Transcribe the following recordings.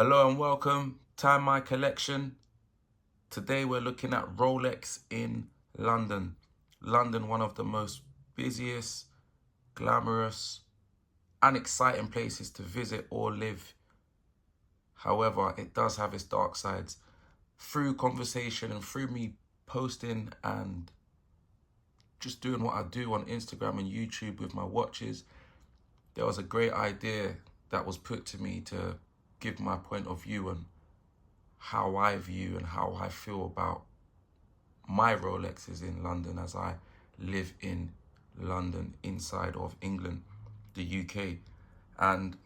Hello and welcome, Time My Collection. Today we're looking at Rolex in London. London, one of the most busiest, glamorous and exciting places to visit or live. However, it does have its dark sides. Through conversation and through me posting and just doing what I do on Instagram and YouTube with my watches, there was a great idea that was put to me to give my point of view and how I view and how I feel about my Rolexes in London as I live in London, inside of England, the UK. And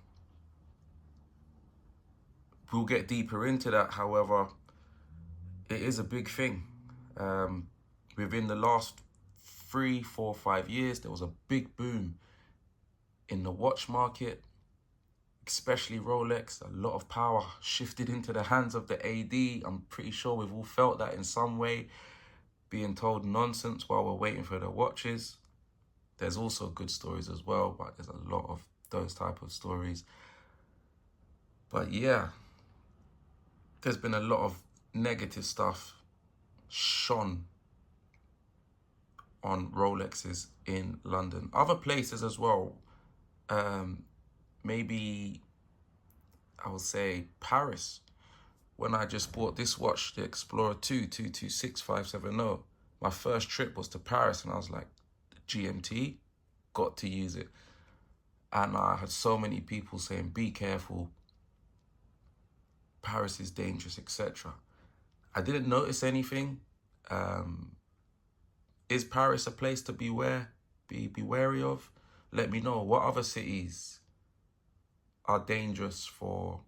we'll get deeper into that. However, it is a big thing. Within the last 3, 4, 5 years, there was a big boom in the watch market, especially Rolex. A lot of power shifted into the hands of the AD. I'm pretty sure we've all felt that in some way, being told nonsense while we're waiting for the watches. There's also good stories as well, but there's a lot of those type of stories. But yeah, there's been a lot of negative stuff shone on Rolexes in London. Other places as well. Maybe I would say Paris. When I just bought this watch, the Explorer 2 226570, my first trip was to Paris and I was like, GMT, got to use it. And I had so many people saying, be careful, Paris is dangerous, etc. I didn't notice anything. Is Paris a place to be wary of? Let me know. What other cities are dangerous for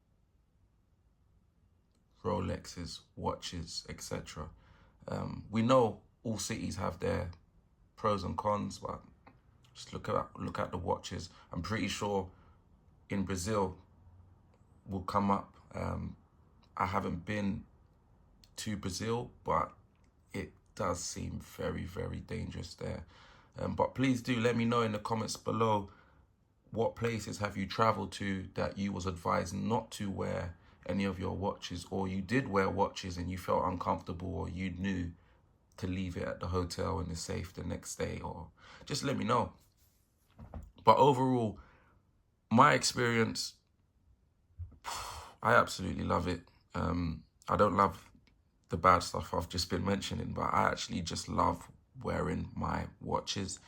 Rolexes, watches, etc. We know all cities have their pros and cons, but just look at the watches. I'm pretty sure in Brazil will come up. I haven't been to Brazil, but it does seem very, very dangerous there. But please do let me know in the comments below, what places have you traveled to that you was advised not to wear any of your watches, or you did wear watches and you felt uncomfortable, or you knew to leave it at the hotel in the safe the next day, or just let me know. But overall, my experience, I absolutely love it. I don't love the bad stuff I've just been mentioning, but I actually just love wearing my watches.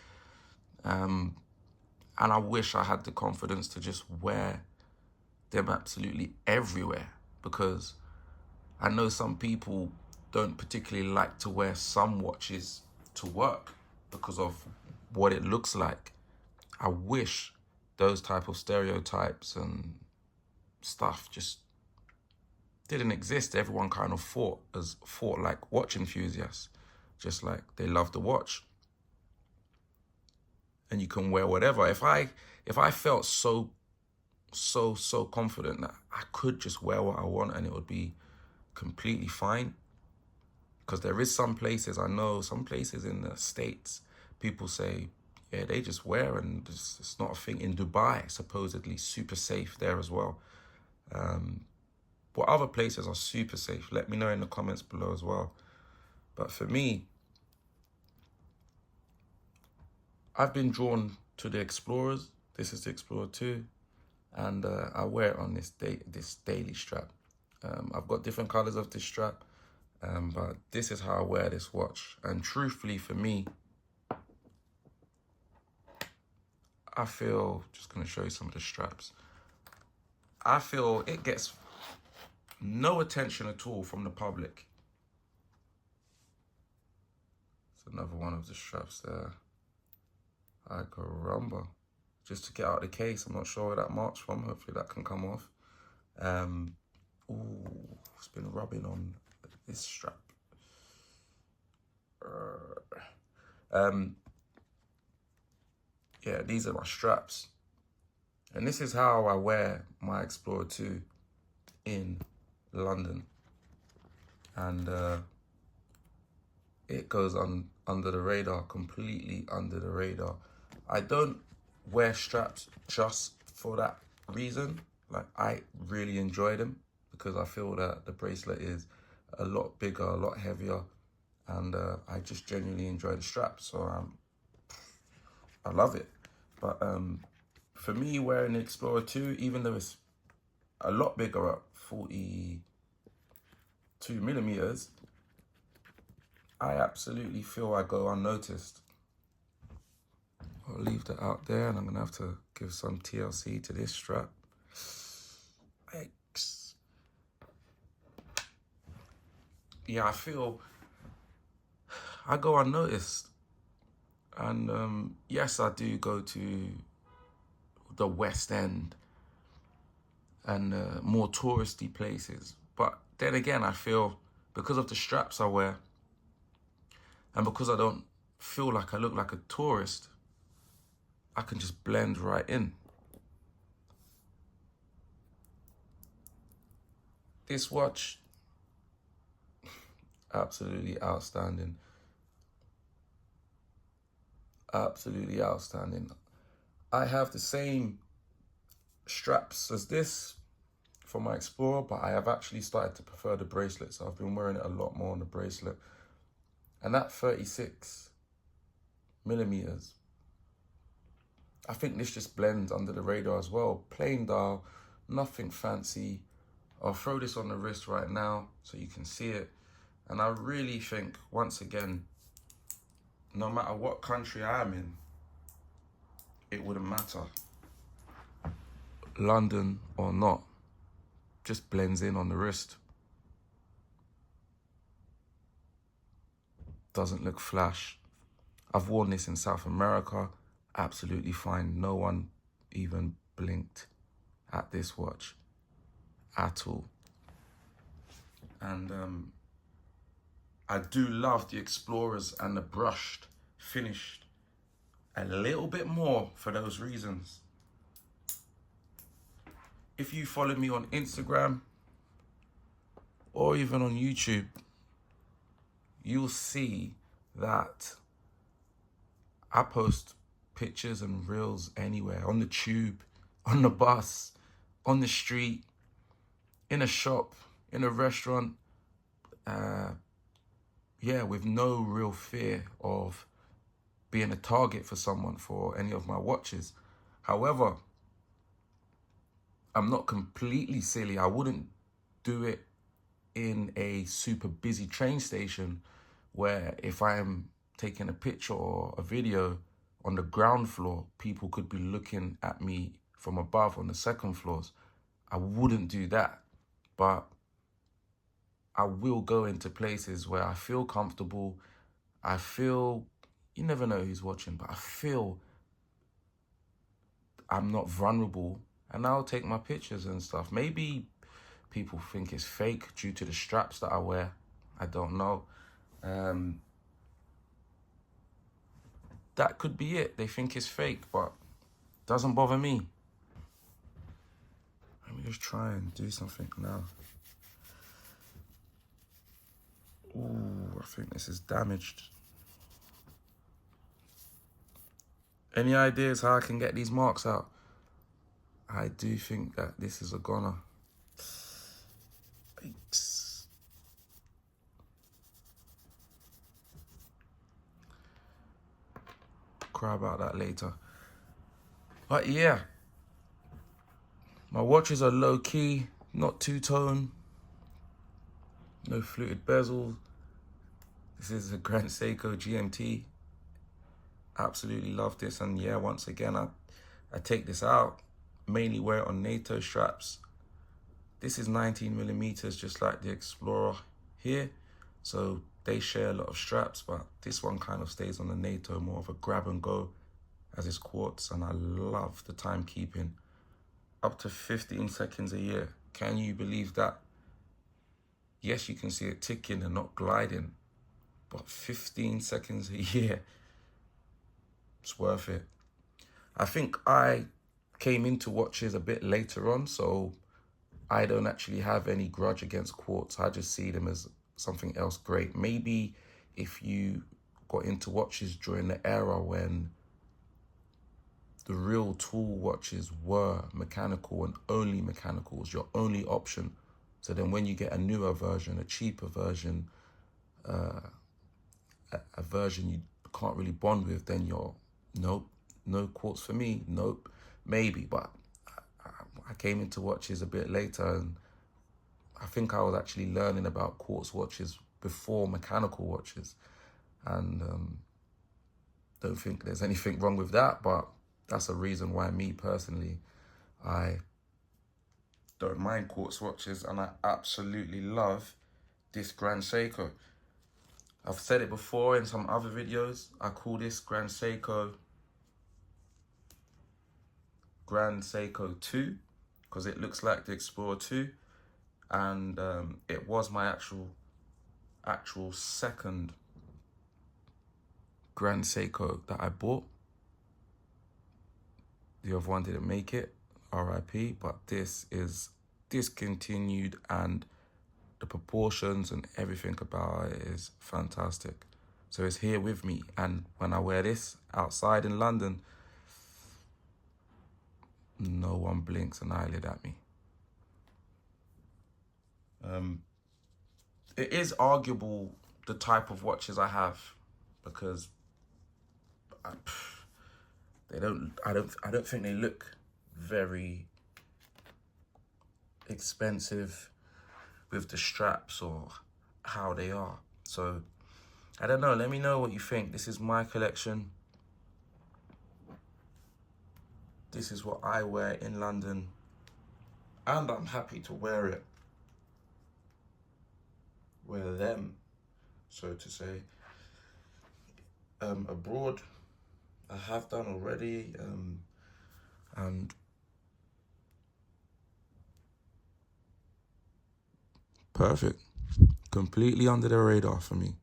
And I wish I had the confidence to just wear them absolutely everywhere, because I know some people don't particularly like to wear some watches to work because of what it looks like. I wish those type of stereotypes and stuff just didn't exist. Everyone kind of fought like watch enthusiasts, just like they love the watch. And you can wear whatever. If I felt so confident that I could just wear what I want and it would be completely fine. Because there is some places, I know some places in the States, people say, yeah, they just wear and it's not a thing. In Dubai, supposedly super safe there as well. But other places are super safe. Let me know in the comments below as well. But for me, I've been drawn to the Explorers. This is the Explorer 2. And I wear it on this daily strap. I've got different colors of this strap, but this is how I wear this watch. And truthfully, for me, I feel, just gonna show you some of the straps. I feel it gets no attention at all from the public. It's another one of the straps there. I caramba. Just to get out of the case, I'm not sure where that marks from. Hopefully that can come off. Ooh, it's been rubbing on this strap. Yeah, these are my straps. And this is how I wear my Explorer 2 in London. And it goes on under the radar, completely under the radar. I don't wear straps just for that reason. Like, I really enjoy them because I feel that the bracelet is a lot bigger, a lot heavier, and I just genuinely enjoy the strap. So I love it. But for me, wearing the Explorer 2, even though it's a lot bigger at 42 millimeters, I absolutely feel I go unnoticed. I'll leave that out there, and I'm gonna have to give some TLC to this strap. X. Yeah, I feel I go unnoticed. And yes, I do go to the West End and more touristy places. But then again, I feel because of the straps I wear and because I don't feel like I look like a tourist, I can just blend right in. This watch, absolutely outstanding. Absolutely outstanding. I have the same straps as this for my Explorer, but I have actually started to prefer the bracelet. So I've been wearing it a lot more on the bracelet. And that 36 millimeters, I think this just blends under the radar as well. Plain dial, nothing fancy. I'll throw this on the wrist right now so you can see it. And I really think, once again, no matter what country I am in, it wouldn't matter. London or not, just blends in on the wrist. Doesn't look flash. I've worn this in South America, absolutely fine. No one even blinked at this watch at all. And I do love the Explorers and the brushed, finished a little bit more for those reasons. If you follow me on Instagram or even on YouTube, you'll see that I post pictures and reels anywhere, on the tube, on the bus, on the street, in a shop, in a restaurant, yeah, with no real fear of being a target for someone for any of my watches. However, I'm not completely silly. I wouldn't do it in a super busy train station where if I'm taking a picture or a video on the ground floor, people could be looking at me from above on the second floors. I wouldn't do that. But I will go into places where I feel comfortable. I feel, you never know who's watching, but I feel I'm not vulnerable, and I'll take my pictures and stuff. Maybe people think it's fake due to the straps that I wear. I don't know. That could be it. They think it's fake, but doesn't bother me. Let me just try and do something now. Ooh, I think this is damaged. Any ideas how I can get these marks out? I do think that this is a goner. Thanks. Cry about that later. But yeah, my watches are low key, not two-tone, no fluted bezel. This is a Grand Seiko GMT. Absolutely love this, and yeah, once again, I take this out, mainly wear it on NATO straps. This is 19 millimeters, just like the Explorer here. So they share a lot of straps, but this one kind of stays on the NATO, more of a grab and go, as it's quartz, and I love the timekeeping. Up to 15 seconds a year. Can you believe that? Yes, you can see it ticking and not gliding, but 15 seconds a year, it's worth it. I think I came into watches a bit later on, so I don't actually have any grudge against Quartz. I just see them as something else great. Maybe if you got into watches during the era when the real tool watches were mechanical and only mechanical was your only option, So then when you get a newer version, a cheaper version, a version you can't really bond with, then you're, nope, no quartz for me, nope, maybe. But I came into watches a bit later, and I think I was actually learning about quartz watches before mechanical watches. And don't think there's anything wrong with that, but that's a reason why me personally, I don't mind quartz watches, and I absolutely love this Grand Seiko. I've said it before in some other videos. I call this Grand Seiko 2 because it looks like the Explorer 2, and it was my actual second Grand Seiko that I bought. The other one didn't make it, RIP, but this is discontinued, and the proportions and everything about it is fantastic. So it's here with me, and when I wear this outside in London, no one blinks an eyelid at me. It is arguable the type of watches I have, because I don't think they look very expensive with the straps or how they are. So I don't know, let me know what you think. This is my collection. This is what I wear in London, and I'm happy to wear it, wear them, so to say, abroad. I have done already, and perfect. Completely under the radar for me.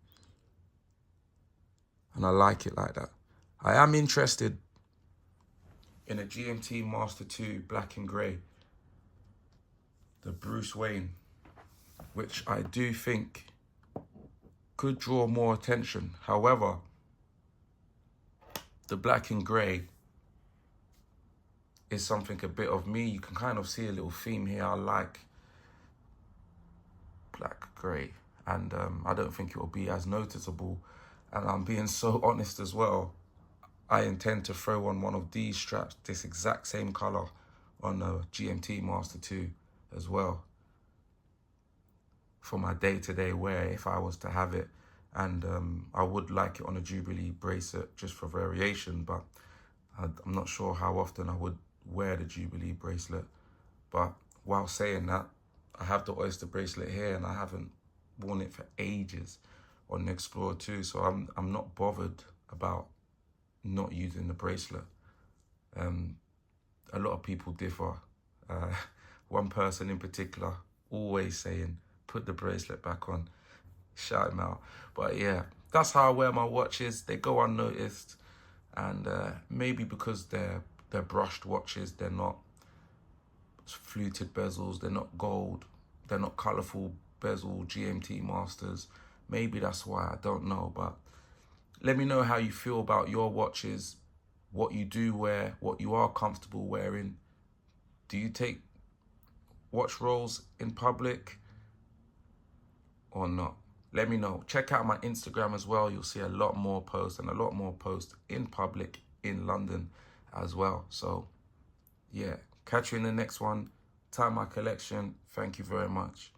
And I like it like that. I am interested in a GMT Master 2 black and grey, the Bruce Wayne, which I do think could draw more attention. However, the black and grey is something a bit of me. You can kind of see a little theme here. I like black grey, and I don't think it will be as noticeable. And I'm being so honest as well, I intend to throw on one of these straps, this exact same color, on the GMT Master 2 as well, for my day-to-day wear if I was to have it. And I would like it on a Jubilee bracelet just for variation, but I'm not sure how often I would wear the Jubilee bracelet. But while saying that, I have the Oyster bracelet here, and I haven't worn it for ages on the Explorer 2, so I'm not bothered about not using the bracelet. A lot of people differ. One person in particular always saying, put the bracelet back on. Shout him out. But yeah, that's how I wear my watches. They go unnoticed, and maybe because they're brushed watches, they're not fluted bezels, they're not gold, they're not colourful bezel GMT Masters. Maybe that's why, I don't know. But let me know how you feel about your watches, what you do wear, what you are comfortable wearing. Do you take watch rolls in public or not? Let me know. Check out my Instagram as well. You'll see a lot more posts, and a lot more posts in public in London as well. So yeah, catch you in the next one. Time my collection. Thank you very much.